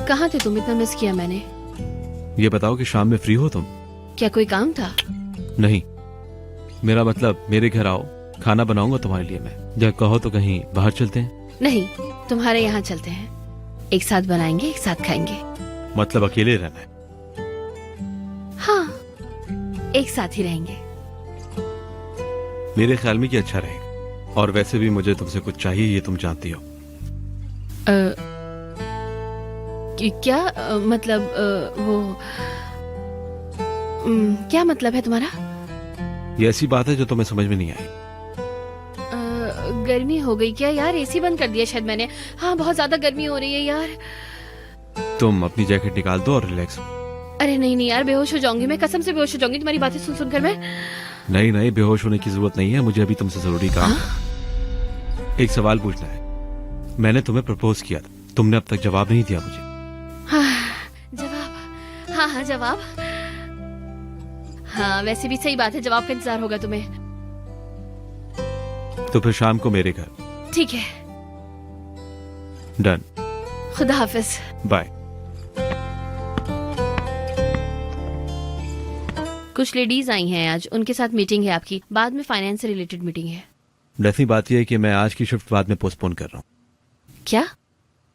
कहाँ थे तुम? इतना मिस किया मैंने। ये बताओ कि शाम में फ्री हो तुम? क्या कोई काम था? नहीं, मेरा मतलब मेरे घर आओ, खाना बनाऊंगा तुम्हारे लिए मैं। जब कहो तो कहीं बाहर चलते हैं। नहीं, तुम्हारे यहाँ चलते हैं, एक साथ बनाएंगे, एक साथ खाएंगे। मतलब अकेले रहना है? हाँ, एक साथ ही रहेंगे। मेरे ख्याल में कि अच्छा रहेगा। और वैसे भी मुझे तुमसे कुछ चाहिए, ये तुम जानती हो। क्या मतलब वो क्या मतलब है तुम्हारा? ये ऐसी बात है जो तुम्हें समझ में नहीं आई। गर्मी हो गई क्या यार? एसी बंद कर दिया शायद मैंने। हाँ, बहुत ज्यादा गर्मी हो रही है यार। तुम अपनी जैकेट निकाल दो और रिलैक्स। अरे नहीं नहीं यार, बेहोश हो जाऊंगी मैं, कसम से बेहोश हो जाऊंगी तुम्हारी बातें सुन सुनकर मैं। नहीं नहीं, बेहोश होने की जरूरत नहीं है, मुझे अभी तुमसे जरूरी काम है। एक सवाल पूछना है। मैंने तुम्हें प्रपोज किया था, तुमने अब तक जवाब नहीं दिया मुझे। जवाब? हाँ हाँ जवाब। हाँ वैसे भी सही बात है, जवाब का इंतजार होगा तुम्हें। तो फिर शाम को मेरे घर। ठीक है, डन। खुदा हाफिज। बाय। कुछ लेडीज आई हैं आज, उनके साथ मीटिंग है आपकी, बाद में फाइनेंस से रिलेटेड मीटिंग है। डैफनी, बात यह है कि मैं आज की शिफ्ट बाद में पोस्टपोन कर रहा हूँ। क्या?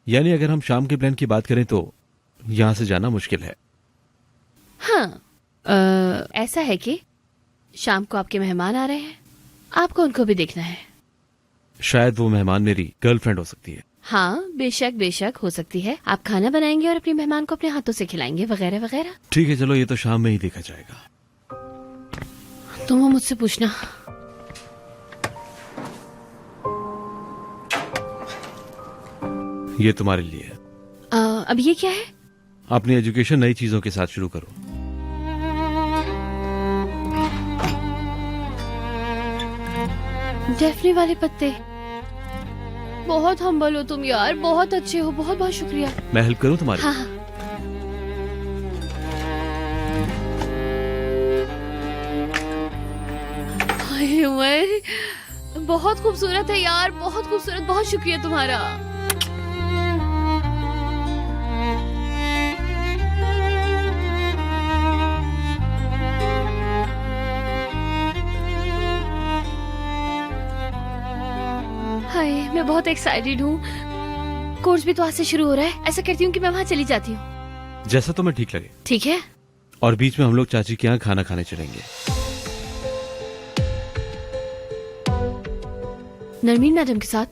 यानी अगर हम शाम के प्लान की बात करें तो यहाँ से जाना मुश्किल है। हाँ, ऐसा है कि शाम को आपके मेहमान आ रहे हैं, आपको उनको भी देखना है। शायद वो मेहमान मेरी गर्लफ्रेंड हो सकती है। हाँ बेशक बेशक हो सकती है। आप खाना बनाएंगे और अपनी मेहमान को अपने हाथों से खिलाएंगे वगैरह वगैरह। ठीक है, चलो ये तो शाम में ही देखा जाएगा। तुम वो मुझसे पूछना। ये तुम्हारे लिए है। अब ये क्या है? अपनी एजुकेशन नई चीजों के साथ शुरू करो। डेफनी वाले पत्ते। बहुत हम्बल हो तुम यार, बहुत अच्छे हो, बहुत बहुत शुक्रिया। मैं हेल्प करूं तुम्हारी? हाँ हाँ। हाय उमर, बहुत खूबसूरत है यार, बहुत खूबसूरत, बहुत शुक्रिया तुम्हारा। हाय, मैं बहुत एक्साइटेड हूँ। कोर्स भी तो आज से शुरू हो रहा है। ऐसा करती हूँ कि मैं वहाँ चली जाती हूँ। जैसा तुम्हें ठीक लगे। ठीक है। और बीच में हम लोग चाची के यहाँ खाना खाने चलेंगे। नरमीन मैडम के साथ?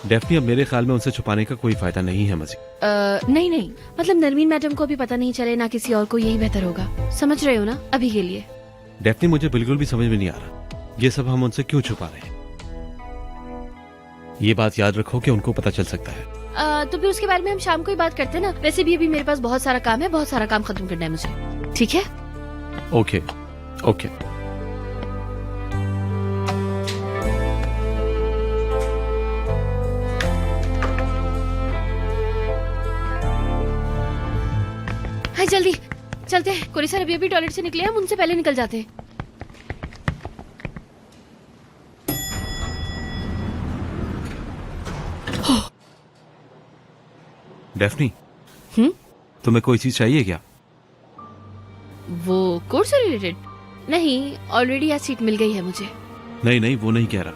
डेफनी, अब मेरे ख्याल में उनसे छुपाने का कोई फायदा नहीं है मजी। नहीं नहीं, मतलब नरमीन मैडम को भी पता नहीं चले ना किसी और को, यही बेहतर होगा। समझ रहे हो ना अभी के लिए? डेफनी, मुझे बिल्कुल भी समझ में नहीं आ रहा ये सब हम उनसे क्यों छुपा रहे हैं। ये बात याद रखो कि उनको पता चल सकता है। तो फिर उसके बारे में हम शाम को ही बात करते हैं ना। वैसे भी अभी मेरे पास बहुत सारा काम है, बहुत सारा काम खत्म करना है मुझे। ठीक है? Okay okay. हाँ जल्दी चलते हैं। कोई सर अभी टॉयलेट से निकले हैं, हम उनसे पहले निकल जाते हैं। डेफनी, तुम्हें कोई चीज चाहिए क्या? वो कोर्स से रिलेटेड? नहीं, ऑलरेडी आज सीट मिल गई है मुझे। नहीं नहीं, वो नहीं कह रहा।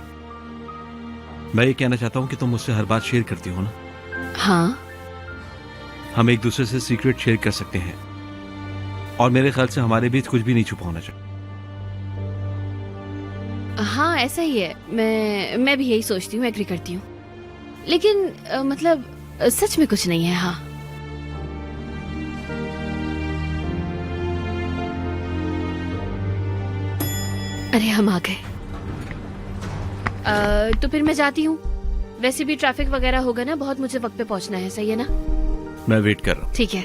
मैं ये कहना चाहता हूँ कि तुम मुझसे हर बात शेयर करती हो ना। हाँ। हम एक दूसरे से सीक्रेट शेयर कर सकते हैं और मेरे ख्याल से हमारे बीच कुछ भी नहीं छुपा होना चाहिए। हाँ ऐसा ही है, मैं भी यही सोचती हूँ, एग्री करती हूँ। लेकिन मतलब सच में कुछ नहीं है। हाँ अरे हम आ गए। तो फिर मैं जाती हूँ। वैसे भी ट्रैफिक वगैरह होगा ना बहुत, मुझे वक्त पे पहुँचना है। सही है ना? मैं वेट कर रहा हूँ। ठीक है।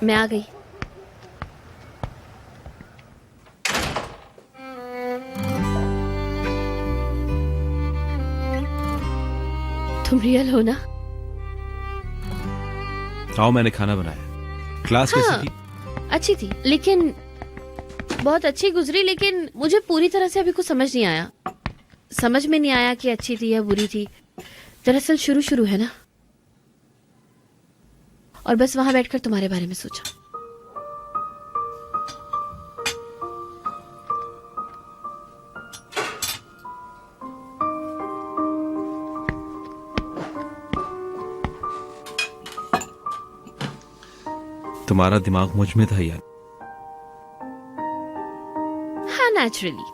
मैं आ गई। तुम रियल हो ना? आओ, मैंने खाना बनाया। क्लास कैसी थी? अच्छी थी, लेकिन बहुत अच्छी गुजरी, लेकिन मुझे पूरी तरह से अभी कुछ समझ नहीं आया। समझ में नहीं आया कि अच्छी थी या बुरी थी। दरअसल शुरू शुरू है ना, और बस वहां बैठकर तुम्हारे बारे में सोचा। तुम्हारा दिमाग मुझ में था यार। हाँ, नेचुरली।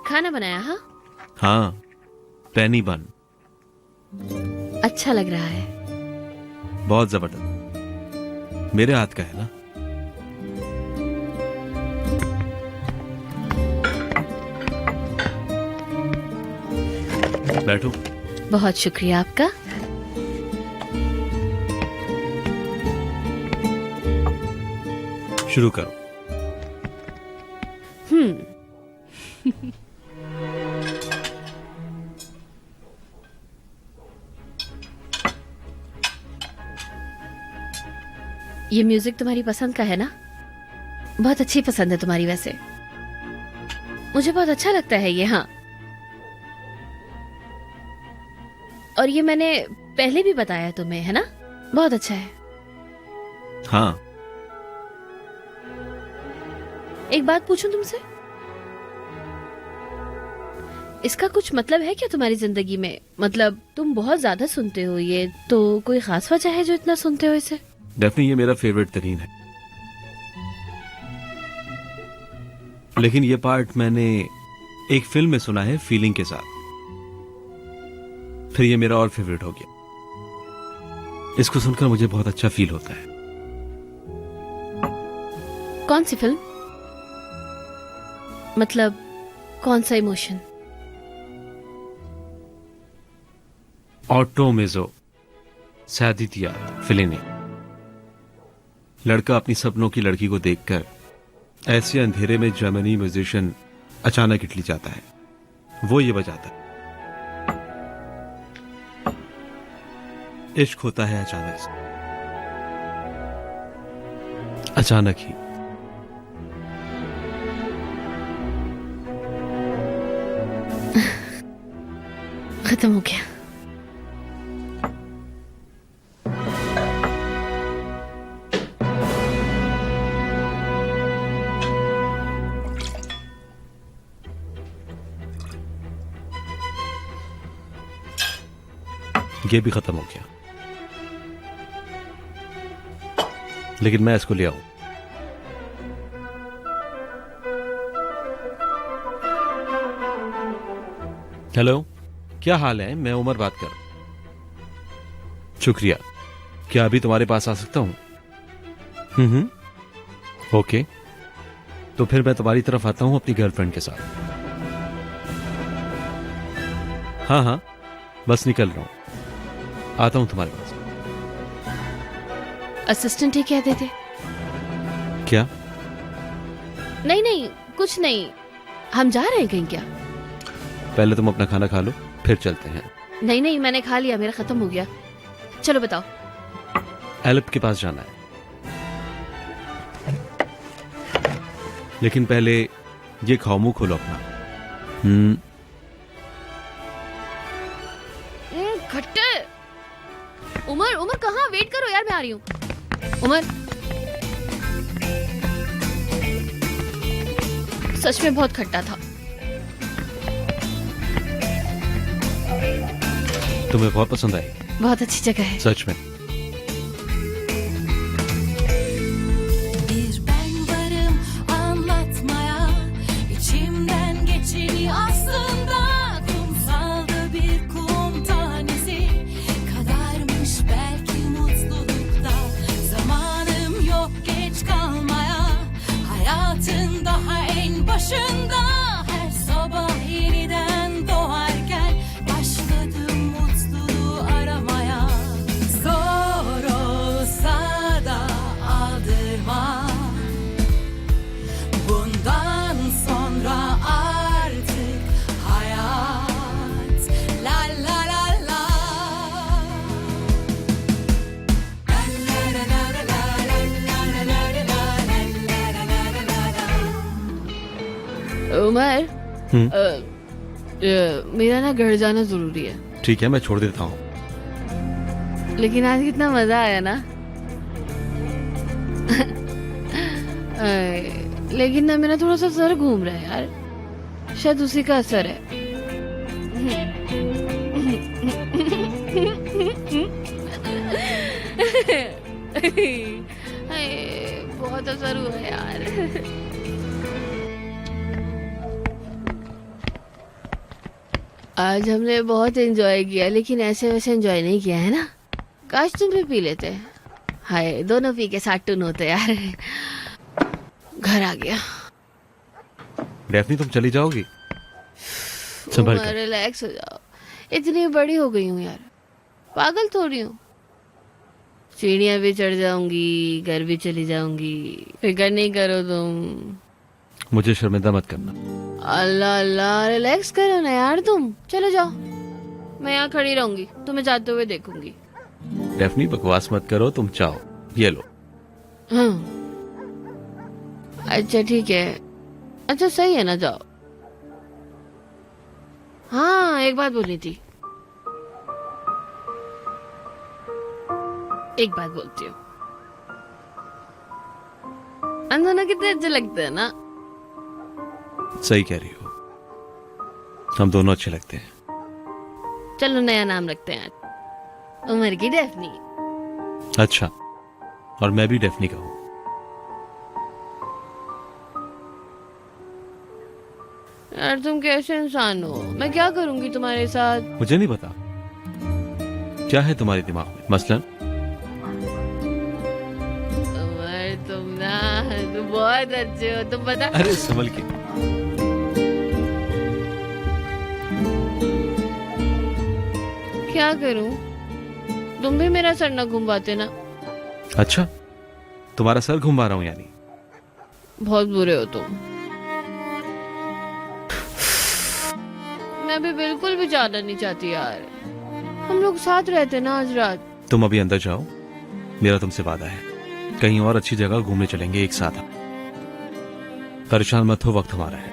खाना बनाया? हाँ, पैनी बन। अच्छा लग रहा है। बहुत जबरदस्त। मेरे हाथ का है ना। बैठो। बहुत शुक्रिया आपका। शुरू करो। ये म्यूजिक तुम्हारी पसंद का है ना? बहुत अच्छी पसंद है तुम्हारी वैसे। मुझे बहुत अच्छा लगता है ये। हाँ, और ये मैंने पहले भी बताया तुम्हें, है ना? बहुत अच्छा है। हाँ। एक बात पूछूं तुमसे? इसका कुछ मतलब है क्या तुम्हारी जिंदगी में? मतलब तुम बहुत ज्यादा सुनते हो ये, तो कोई खास वजह है जो इतना सुनते हो इसे? डेफिनेटली ये मेरा फेवरेट तरीन है, लेकिन ये पार्ट मैंने एक फिल्म में सुना है फीलिंग के साथ, फिर ये मेरा और फेवरेट हो गया। इसको सुनकर मुझे बहुत अच्छा फील होता है। कौन सी फिल्म? मतलब कौन सा इमोशन? ऑटो मेजो सैदितिया फिलिनी। लड़का अपनी सपनों की लड़की को देखकर ऐसे अंधेरे में जर्मनी म्यूजिशियन अचानक इटली जाता है। वो ये बजाता है। इश्क होता है अचानक से, अचानक ही। खत्म हो गया। ये भी खत्म हो गया, लेकिन मैं इसको ले आऊं। हेलो, क्या हाल है? मैं उमर बात कर रहा हूं। शुक्रिया। क्या अभी तुम्हारे पास आ सकता हूं? ओके, तो फिर मैं तुम्हारी तरफ आता हूं अपनी गर्लफ्रेंड के साथ। हाँ हाँ, बस निकल रहा हूं, आता हूं तुम्हारे पास। असिस्टेंट ही कह देते। क्या? नहीं नहीं, कुछ नहीं। हम जा रहे हैं कहीं क्या? पहले तुम अपना खाना खा लो, फिर चलते हैं। नहीं नहीं, मैंने खा लिया, मेरा खत्म हो गया। चलो बताओ। एल्प के पास जाना है, लेकिन पहले ये खाओ, मुंह खोलो अपना। खट्टे। उमर उमर कहाँ? वेट करो यार, मैं आ रही हूँ। उमर, सच में बहुत खट्टा था। तुम्हें बहुत पसंद आई? बहुत अच्छी जगह है सच में। Bir ben varım anlatmaya, içimden geçeni aslında kumsalda bir kum tanesi kadarmış belki mutlulukta. Zamanım yok geç kalmaya, hayatın daha en başında. Her sabah yeniden doğarken başladım mutluluğu aramaya. Zor मेरा ना घर जाना जरूरी है, ठीक है, मैं छोड़ देता हूँ। लेकिन आज कितना मजा आया ना। लेकिन ना मेरा थोड़ा सा सर घूम रहा है यार, शायद उसी का असर है। बहुत असर हुआ यार। आज हमने बहुत एंजॉय किया, लेकिन ऐसे वैसे एंजॉय नहीं किया है ना। काश तुम भी पी लेते। हाय, दोनों पी के साथ टून होते यार। घर आ गया। डेफनी तुम चली जाओगी? संभल कर। रिलैक्स हो जाओ, इतनी बड़ी हो गई हूँ यार, पागल थोड़ी हूँ। सीढ़ियाँ भी चढ़ जाऊंगी, घर भी चली जाऊंगी, फिक्र नहीं करो तुम। मुझे शर्मिंदा मत करना। अल्लाह अल्लाह, रिलैक्स करो ना यार तुम। चलो जाओ, मैं यहाँ खड़ी रहूंगी, तुम्हें जाते हुए देखूंगी। डेफनी बकवास मत करो, तुम चाहो ये लो। हाँ अच्छा ठीक है, अच्छा सही है ना, जाओ। हाँ एक बात बोलनी थी, एक बात बोलती हूँ। हम दोनों कितने अच्छे लगते हैं ना। सही कह रही हो, हम दोनों अच्छे लगते हैं। चलो नया नाम रखते हैं, उमर की डेफनी। अच्छा, और मैं भी डेफनी का हूँ। यार तुम कैसे इंसान हो, मैं क्या करूंगी तुम्हारे साथ। मुझे नहीं पता क्या है तुम्हारे दिमाग में, मसलन। उमर तुम बहुत अच्छे हो, तुम पता। अरे संभल के। क्या करूं, तुम भी मेरा सर न घुमाते ना। अच्छा, तुम्हारा सर घुमा रहा हूं यानी। बहुत बुरे हो तुम। मैं भी बिल्कुल भी जाना नहीं चाहती यार, हम लोग साथ रहते ना आज रात। तुम अभी अंदर जाओ, मेरा तुमसे वादा है, कहीं और अच्छी जगह घूमने चलेंगे एक साथ। परेशान मत हो, वक्त हमारा है।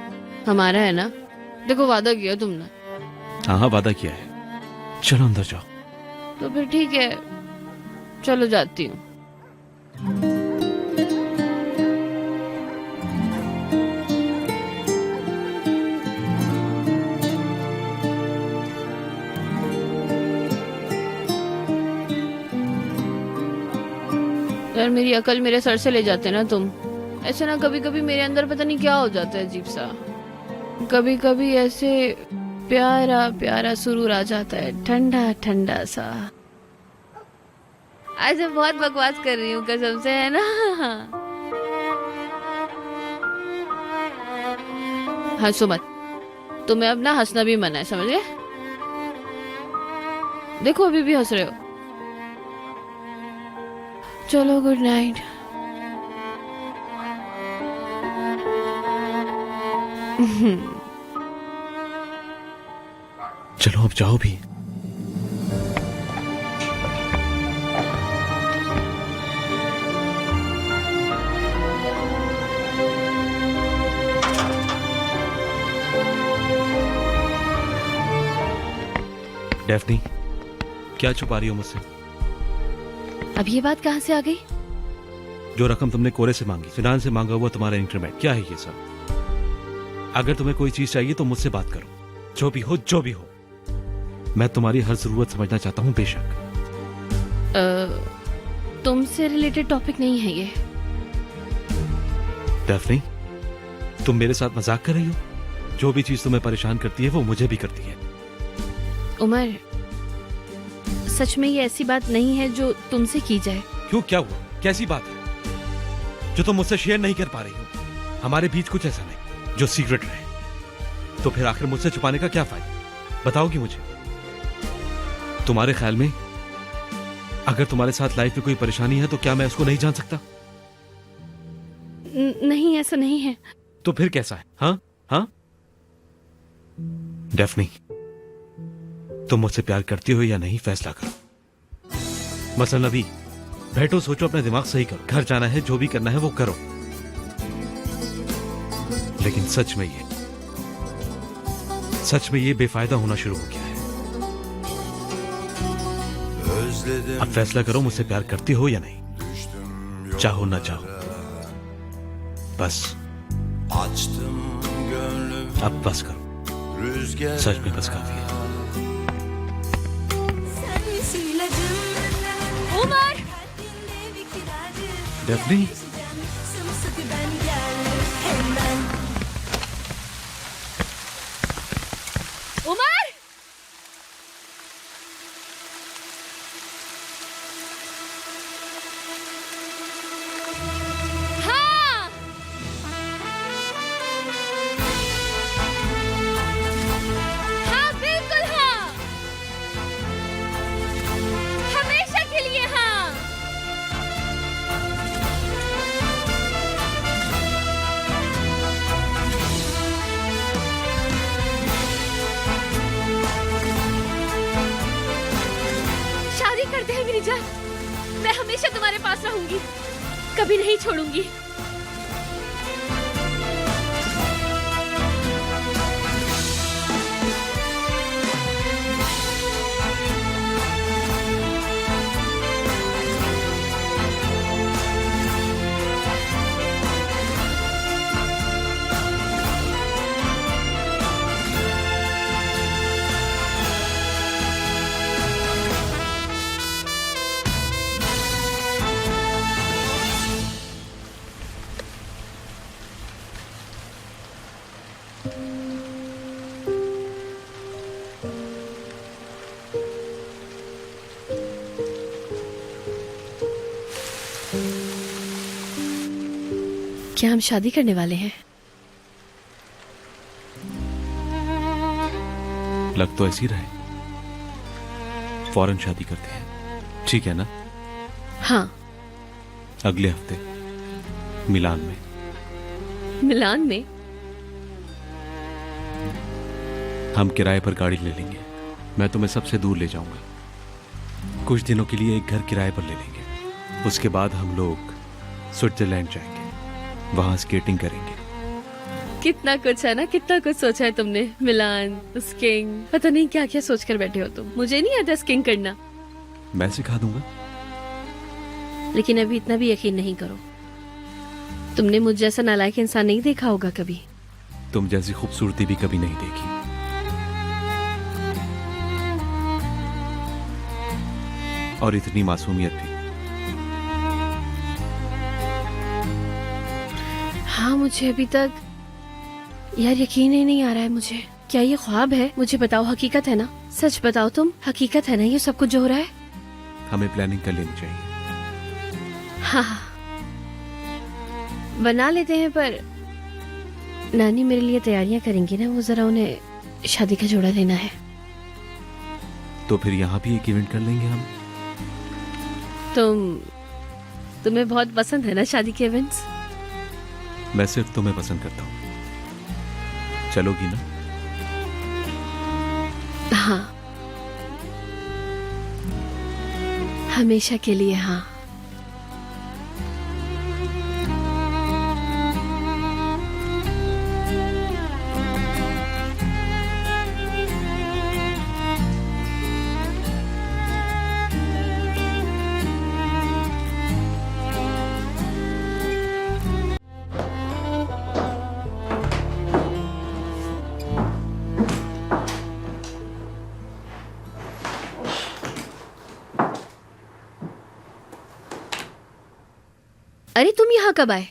हमारा है ना, देखो वादा किया तुमने। हाँ हाँ वादा किया है, चलो अंदर जाओ। तो फिर ठीक है, चलो जाती हूँ। यार मेरी अकल मेरे सर से ले जाते ना तुम। ऐसे ना कभी कभी मेरे अंदर पता नहीं क्या हो जाता है अजीब सा। कभी कभी ऐसे प्यारा प्यारा सुरूर आ जाता है, ठंडा ठंडा सा। आज मैं बहुत बकवास कर रही हूँ कसम से, है ना। हंसो मत, तुम्हें अब ना हंसना भी मना है, समझ गए। देखो अभी भी हंस रहे हो। चलो गुड नाइट। चलो अब जाओ भी। डेफनी, क्या छुपा रही हो मुझसे? अब ये बात कहाँ से आ गई? जो रकम तुमने कोरे से मांगी, फिनांस से मांगा हुआ तुम्हारा इंक्रीमेंट, क्या है ये सब? अगर तुम्हें कोई चीज चाहिए तो मुझसे बात करो, जो भी हो जो भी हो। मैं तुम्हारी हर जरूरत समझना चाहता हूँ, बेशक। तुमसे रिलेटेड टॉपिक नहीं है ये। डेफनी, तुम मेरे साथ मजाक कर रही हो? जो भी चीज तुम्हें परेशान करती है वो मुझे भी करती है। उमर, सच में ये ऐसी बात नहीं है जो तुमसे की जाए। क्यों, क्या हुआ? कैसी बात है जो तुम मुझसे शेयर नहीं कर पा रही हो? हमारे बीच कुछ ऐसा नहीं जो सीक्रेट रहे। तो फिर आखिर मुझसे छुपाने का क्या फायदा? बताओगी मुझे? तुम्हारे ख्याल में अगर तुम्हारे साथ लाइफ में कोई परेशानी है तो क्या मैं उसको नहीं जान सकता? नहीं, ऐसा नहीं है। तो फिर कैसा है? हाँ हाँ डेफनी, तुम मुझसे प्यार करती हो या नहीं, फैसला करो। मसलन अभी बैठो, सोचो, अपना दिमाग सही करो। घर जाना है, जो भी करना है वो करो। लेकिन सच में ये सच में ये बेफायदा होना शुरू हो गया है। अब फैसला करो, मुझसे प्यार करती हो या नहीं, चाहो ना चाहो। बस अब बस करो, सच में बस काफी है। उमर! डेफनी, उमर! हाँ! हाँ, बिल्कुल हाँ! हमेशा के लिए हाँ! शादी करते हैं मेरी जान। मैं हमेशा तुम्हारे पास रहूंगी, कभी नहीं छोड़ूंगी। क्या हम शादी करने वाले हैं? लग तो ऐसी रहे। फौरन शादी करते हैं, ठीक है ना? हाँ। अगले हफ्ते मिलान में। मिलान में? हम किराए पर गाड़ी ले लेंगे, मैं तुम्हें सबसे दूर ले जाऊंगा। कुछ दिनों के लिए एक घर किराए पर ले लेंगे। उसके बाद हम लोग स्विट्जरलैंड जाएंगे, वहां स्केटिंग करेंगे। कितना कुछ है ना, कितना कुछ सोचा है तुमने। मिलान, स्कीइंग, पता नहीं क्या क्या सोच कर बैठे हो तुम। मुझे नहीं आता स्कीइंग करना। मैं सिखा दूंगा। लेकिन अभी इतना भी यकीन नहीं करो। तुमने मुझ जैसा नालायक इंसान नहीं देखा होगा कभी। तुम जैसी खूबसूरती भी कभी नहीं देखी। और इतनी मासूमियत भी। हाँ, मुझे अभी तक यार यकीन ही नहीं आ रहा है मुझे। क्या ये ख्वाब है? मुझे बताओ, हकीकत है ना? सच बताओ तुम, हकीकत है ना ये सब कुछ जो हो रहा है? हमें प्लानिंग कर लेनी चाहिए। हाँ, बना लेते हैं, पर नानी मेरे लिए तैयारियां करेंगी ना, वो जरा उन्हें शादी का जोड़ा देना है। तो फिर यहाँ भी एक इवेंट कर लेंगे हम। तुम्हें बहुत पसंद है ना शादी के इवेंट्स? मैं सिर्फ तुम्हें पसंद करता हूँ। चलोगी ना? हाँ, हमेशा के लिए हाँ। अरे तुम यहाँ कब आए?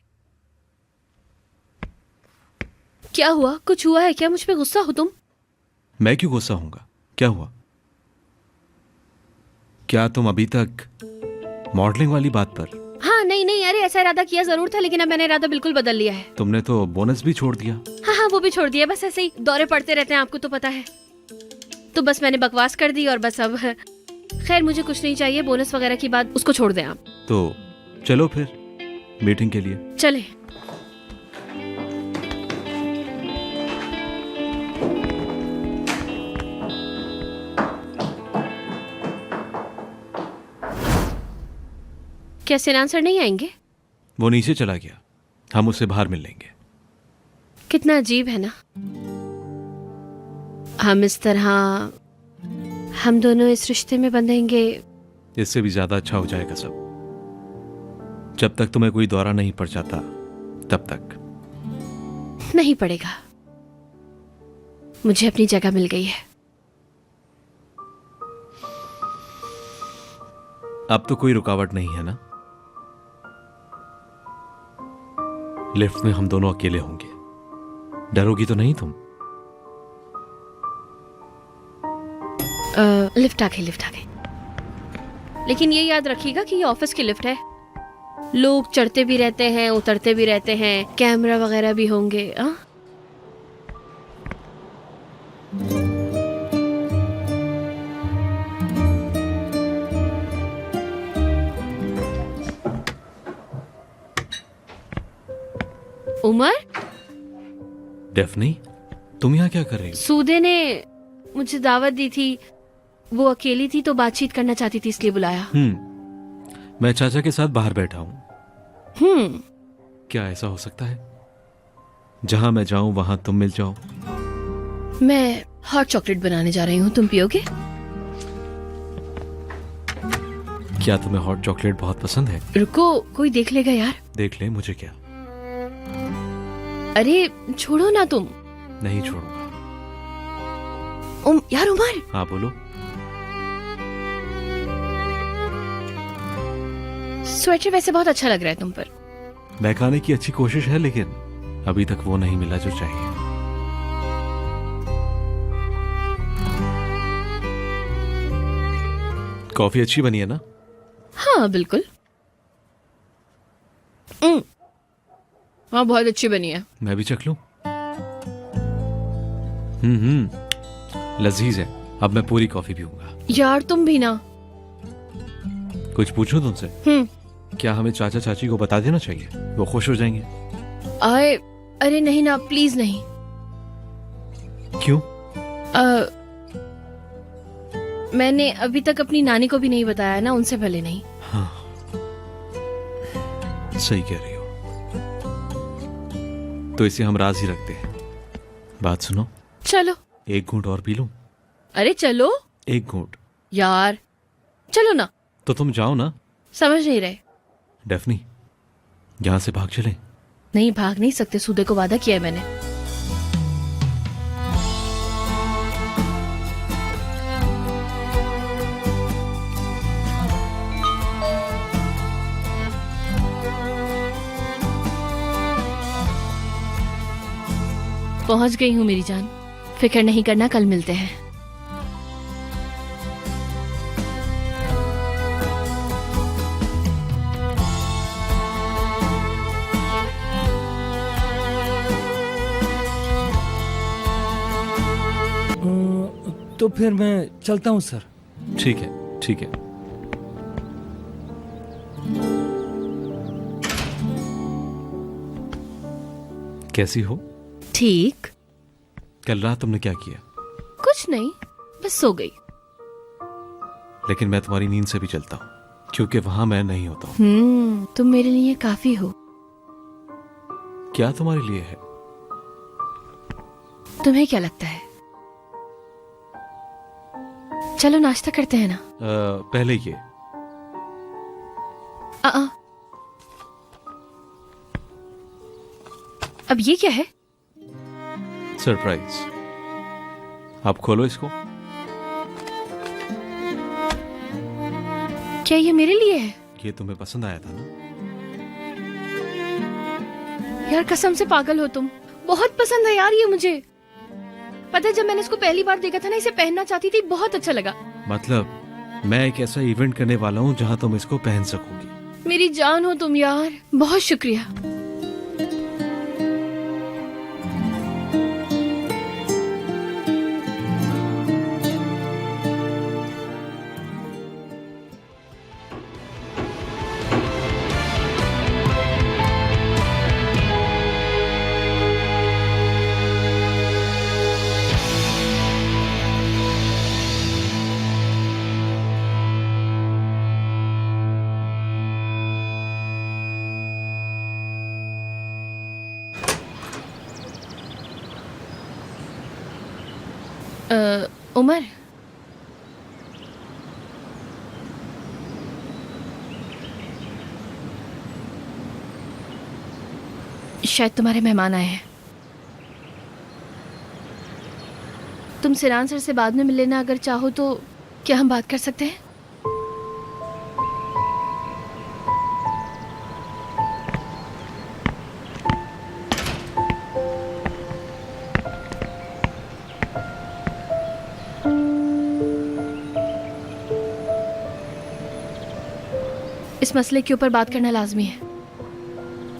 क्या हुआ? कुछ हुआ है क्या? मुझ पे गुस्सा हो तुम? मैं क्यों गुस्सा होऊंगा? क्या हुआ? क्या तुम अभी तक मॉडलिंग वाली बात पर? हाँ, नहीं नहीं, अरे ऐसा इरादा किया जरूर था, लेकिन अब मैंने इरादा बिल्कुल बदल लिया है। तुमने तो बोनस भी छोड़ दिया। हाँ हाँ, वो भी छोड़ दिया। बस ऐसे ही दौरे पड़ते रहते हैं, आपको तो पता है। तो बस मैंने बकवास कर दी और बस अब खैर मुझे कुछ नहीं चाहिए। बोनस वगैरह की बात उसको छोड़ दें आप। तो चलो फिर मीटिंग के लिए चले। क्या सिनान सर नहीं आएंगे? वो नीचे चला गया, हम उससे बाहर मिल लेंगे। कितना अजीब है ना, हम इस तरह, हम दोनों इस रिश्ते में बंधेंगे। इससे भी ज्यादा अच्छा हो जाएगा सब। जब तक तुम्हें कोई दौरा नहीं पड़ जाता तब तक। नहीं पड़ेगा, मुझे अपनी जगह मिल गई है। अब तो कोई रुकावट नहीं है ना? लिफ्ट में हम दोनों अकेले होंगे, डरोगी तो नहीं तुम? लिफ्ट आ गई, लिफ्ट आ गई। लेकिन ये याद रखिएगा कि ये ऑफिस की लिफ्ट है। लोग चढ़ते भी रहते हैं, उतरते भी रहते हैं, कैमरा वगैरह भी होंगे। उमर, डेफनी, तुम यहाँ क्या कर रही हो? सूदे ने मुझे दावत दी थी, वो अकेली थी तो बातचीत करना चाहती थी, इसलिए बुलाया। मैं चाचा के साथ बाहर बैठा हूँ। क्या ऐसा हो सकता है जहां मैं जाऊं वहां तुम मिल जाओ? मैं हॉट चॉकलेट बनाने जा रही हूँ, तुम पियोगे? क्या तुम्हें हॉट चॉकलेट बहुत पसंद है? रुको, कोई देख लेगा यार। देख ले, मुझे क्या। अरे छोड़ो ना तुम। नहीं छोड़ूंगा। यार उमर। हाँ बोलो। स्वेटर वैसे बहुत अच्छा लग रहा है तुम पर। बहकाने की अच्छी कोशिश है, लेकिन अभी तक वो नहीं मिला जो चाहिए। कॉफी अच्छी बनी है ना? हाँ बिल्कुल। हाँ बहुत अच्छी बनी है। मैं भी चख लूं? लजीज है। अब मैं पूरी कॉफी पीऊंगा। यार तुम भी ना। कुछ पूछूं तुमसे? क्या हमें चाचा चाची को बता देना चाहिए? वो खुश हो जाएंगे। अरे नहीं ना, प्लीज नहीं। क्यों? मैंने अभी तक अपनी नानी को भी नहीं बताया ना, उनसे भले नहीं। हाँ, सही कह रही हो। तो इसे हम राज ही रखते हैं। बात सुनो। चलो। एक घूंट और पी लूं? अरे चलो। एक घूंट। यार चलो ना। तो तुम जाओ ना। समझ नहीं रहे। डेफनी, यहां से भाग चले? नहीं, भाग नहीं सकते, सूदे को वादा किया है मैंने। पहुंच गई हूँ मेरी जान, फिक्र नहीं करना, कल मिलते हैं। तो फिर मैं चलता हूँ सर। ठीक है, ठीक है। कैसी हो? ठीक। कल रात तुमने क्या किया? कुछ नहीं, बस सो गई। लेकिन मैं तुम्हारी नींद से भी चलता हूँ, क्योंकि वहां मैं नहीं होता हूँ। तुम मेरे लिए काफी हो। क्या तुम्हारे लिए है? तुम्हें क्या लगता है? चलो नाश्ता करते हैं ना। पहले ये। अब ये क्या है? सरप्राइज। आप खोलो इसको। क्या ये मेरे लिए है? ये तुम्हें पसंद आया था ना? यार कसम से पागल हो तुम, बहुत पसंद है यार ये मुझे। पता है जब मैंने इसको पहली बार देखा था ना, इसे पहनना चाहती थी, बहुत अच्छा लगा। मतलब मैं एक ऐसा इवेंट करने वाला हूँ जहाँ तुम इसको पहन सकोगी। मेरी जान हो तुम यार, बहुत शुक्रिया। उमर, शायद तुम्हारे मेहमान आए हैं। तुम सिरान सर से बाद में मिल लेना अगर चाहो तो। क्या हम बात कर सकते हैं? इस मसले के ऊपर बात करना लाजमी है।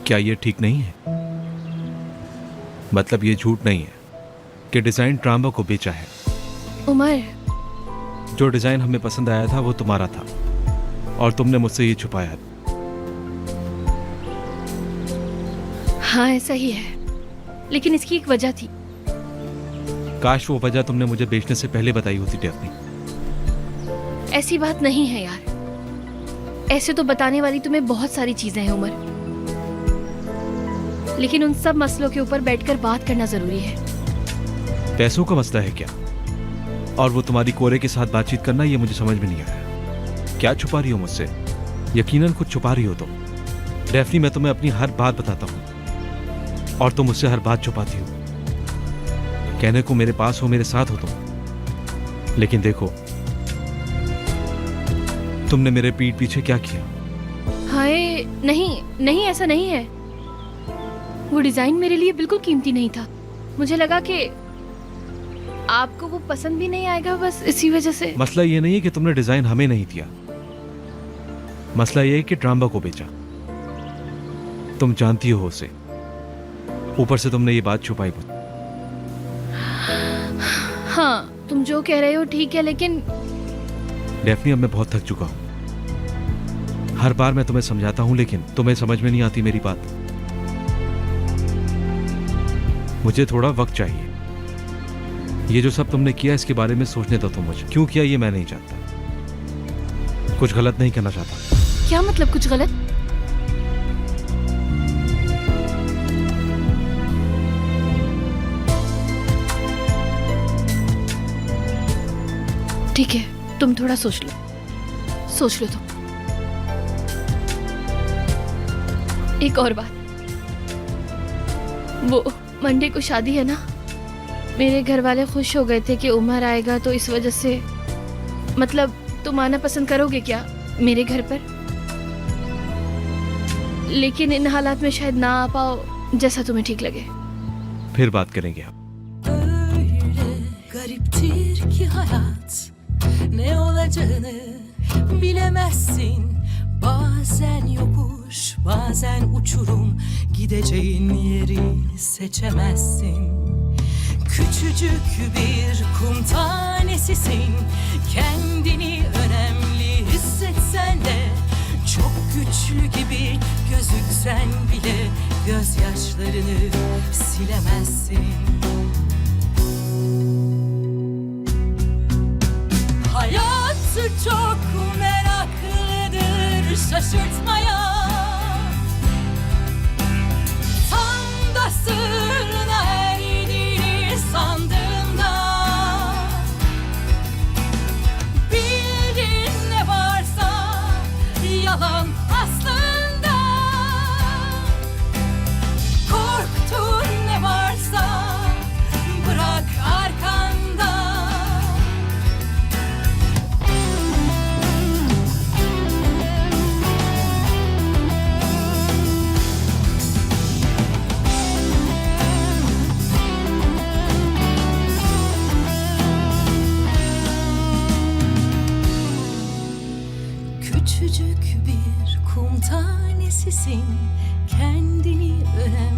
क्या ये ठीक नहीं है? मतलब ये झूठ नहीं है कि डिजाइन ट्राम्बो को बेचा है। उमर, जो डिजाइन हमें पसंद आया था वो तुम्हारा था और तुमने मुझसे ये छुपाया। हाँ ऐसा ही है, लेकिन इसकी एक वजह थी। काश वो वजह तुमने मुझे बेचने से पहले बताई होती डेफनी। ऐसी बात नहीं है यार, ऐसे तो बताने वाली तुम्हें बहुत सारी चीजें हैं उमर, लेकिन उन सब मसलों के ऊपर बैठकर बात करना जरूरी है। पैसों का मसला है क्या? और वो तुम्हारी कोरे के साथ बातचीत करना, ये मुझे समझ में नहीं आया। क्या छुपा रही हो मुझसे? यकीनन कुछ छुपा रही हो तुम। डेफनी, मैं तुम्हें अपनी हर बात बताता हूँ और तुम मुझसे हर बात छुपाती हो। कहने को मेरे पास हो, मेरे साथ हो तुम, लेकिन देखो तुमने मेरे पीठ पीछे क्या किया। हाय नहीं नहीं, ऐसा नहीं है। वो डिजाइन मेरे लिए बिल्कुल कीमती नहीं था। मुझे लगा कि आपको वो पसंद भी नहीं आएगा, बस इसी वजह से। मसला ये नहीं है कि तुमने डिजाइन हमें नहीं दिया, मसला ये है कि ट्राम्बा को बेचा। तुम जानती हो उसे, ऊपर से तुमने ये बात छुपाई मुझसे। हाँ तुम जो कह रहे हो ठीक है, लेकिन डेफनी, अब मैं बहुत थक चुका हूं। हर बार मैं तुम्हें समझाता हूं लेकिन तुम्हें समझ में नहीं आती मेरी बात। मुझे थोड़ा वक्त चाहिए। ये जो सब तुमने किया इसके बारे में सोचने दो तुम मुझे। क्यों किया ये मैं नहीं जानता। कुछ गलत नहीं करना चाहता। क्या मतलब कुछ गलत? ठीक है, तुम थोड़ा सोच लो तुम। एक और बात, वो मंडे को शादी है ना, मेरे घर वाले खुश हो गए थे कि उमर आएगा, तो इस वजह से। मतलब तुम आना पसंद करोगे क्या मेरे घर पर? लेकिन इन हालात में शायद ना आ पाओ, जैसा तुम्हें ठीक लगे। फिर बात करेंगे आप। Öyle gariptir ki hayat, ne olacağını bilemezsin. Bazen yokuş, bazen uçurum, gideceğin yeri seçemezsin. Küçücük bir kum tanesisin, kendini önemli hissetsen de, çok güçlü gibi gözüksen bile, gözyaşlarını silemezsin. Hayat çok meraklıdır şaşırtmaya, tam da sırrına erdiğini sandığında, bildiğin ne varsa yalan aslında, korktuğun ne varsa bırak arkanda. Küçücük bir kum tanesisin, kendini önemli